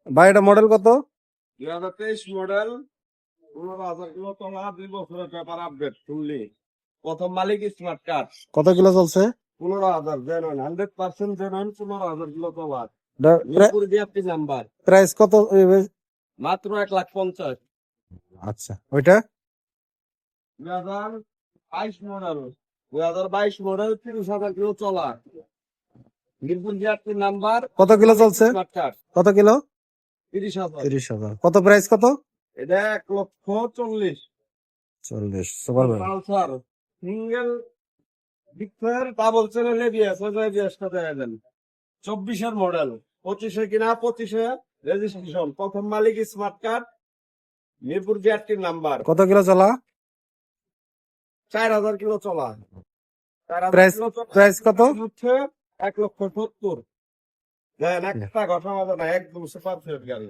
ভাই এটা মডেল কত? 2023 মডেল, 15,000 কিলো চলা, 2 বছরের পেপার আপডেট ফুললি। প্রথম মালিক স্মার্ট কার্ড। কত কিলো চলছে? 15,000 জেনুইন, 100% জেনুইন, 15,000 কিলো চলা। এটা মিরপুর বিআরটি নাম্বার, প্রাইস কত? মাত্র 1,50,000। আচ্ছা ওইটা 2022 মডেল, 2022 মডেল, 30,000 কিলো চলা। মিরপুর বিআরটি নাম্বার, কত কিলো চলছে? স্মার্ট কার্ড, কত কিলো? 30,000। 30,000। কত প্রাইস কত? এটা 1,40,000। 40 সুপার ভাই। পালসার সিঙ্গেল ডিক্লেয়ার ডাবল চ্যানেল এবিএস, এবিএসটা দেয়া দেন। 24 মডেল, 25 কিনা, 25 রেজিস্ট্রেশন, প্রথম মালিক স্মার্ট কার্ড, মিরপুর বিআরটির নাম্বার। কত কিলো চলা? 4,000 কিলো চলা। 4,000 প্রাইস কিলো চলা প্রাইস কত? হচ্ছে 1,70,000। দেন একটা ঘটনা হবে না, একদম সুপার ফেট গাড়ি।